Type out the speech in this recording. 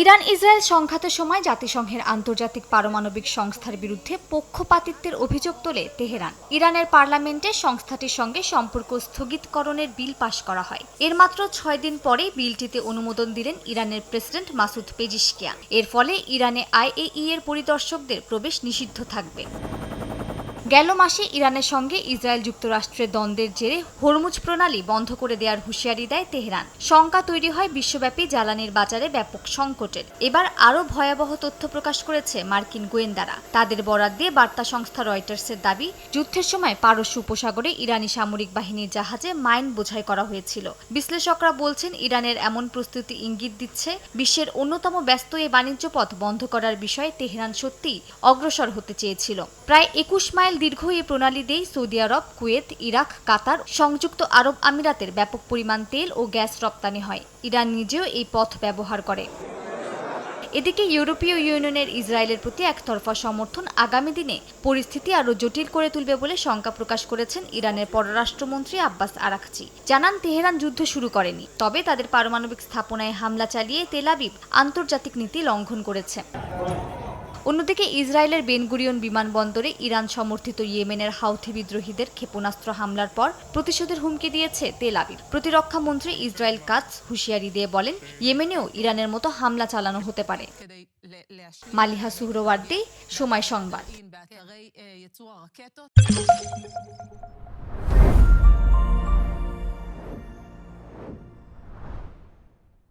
Iran Israel সংঘাতের সময় জাতিসংঘের আন্তর্জাতিক পারমাণবিক সংস্থার বিরুদ্ধে পক্ষপাতিত্বের অভিযোগ তোলে তেহরান। ইরানের পার্লামেন্টে সংস্থাটির সঙ্গে সম্পর্ক স্থগিতকরণের বিল পাশ করা হয়। এর মাত্র 6 দিন পরেই বিলটিতে অনুমোদন দিলেন ইরানের প্রেসিডেন্ট মাসুদ পেজিশকিয়ান। এর ফলে ইরানে আইএই এর পরিদর্শকদের প্রবেশ নিষিদ্ধ থাকবে। গেল মাসে ইরানের সঙ্গে ইসরায়েল যুক্তরাষ্ট্রের দ্বন্দ্বের জেরে হরমুজ প্রণালী বন্ধ করে দেওয়ার হুঁশিয়ারি দেয় তেহরান। শঙ্কা তৈরি হয় বিশ্বব্যাপী জ্বালানির বাজারে ব্যাপক সংকটের। এবার আরও ভয়াবহ তথ্য প্রকাশ করেছে মার্কিন গোয়েন্দারা। তাদের বরাত দিয়ে বার্তা সংস্থা রয়টার্সের দাবি, যুদ্ধের সময় পারস্য উপসাগরে ইরানি সামরিক বাহিনীর জাহাজে মাইন বোঝাই করা হয়েছিল। বিশ্লেষকরা বলছেন, ইরানের এমন প্রস্তুতি ইঙ্গিত দিচ্ছে বিশ্বের অন্যতম ব্যস্ত এই বাণিজ্য পথ বন্ধ করার বিষয়ে তেহরান সত্যিই অগ্রসর হতে চেয়েছিল। প্রায় 21 মাইল দীর্ঘ এই প্রণালী দিয়েই সৌদি আরব, কুয়েত, ইরাক, কাতার, সংযুক্ত আরব আমিরাতের ব্যাপক পরিমাণ তেল ও গ্যাস রপ্তানি হয়। ইরান নিজেও এই পথ ব্যবহার করে। এদিকে ইউরোপীয় ইউনিয়নের ইসরায়েলের প্রতি একতরফা সমর্থন আগামী দিনে পরিস্থিতি আরও জটিল করে তুলবে বলে শঙ্কা প্রকাশ করেছেন ইরানের পররাষ্ট্রমন্ত্রী আব্বাস আরাকচি। জানান, তেহরান যুদ্ধ শুরু করেনি, তবে তাদের পারমাণবিক স্থাপনায় হামলা চালিয়ে তেল আবিব আন্তর্জাতিক নীতি লঙ্ঘন করেছে। অন্যদিকে ইসরায়েলের বেনগুরিয়ন বিমানবন্দরে ইরান সমর্থিত ইয়েমেনের হাউথি বিদ্রোহীদের ক্ষেপণাস্ত্র হামলার পর প্রতিশোধের হুমকি দিয়েছে তেল আবিব। প্রতিরক্ষা মন্ত্রী ইসরায়েল কাতস হুঁশিয়ারি দিয়ে বলেন, ইয়েমেনেও ইরানের মতো হামলা চালানো হতে পারে। মালিহা সুহরওয়ার্দী, সময় সংবাদ।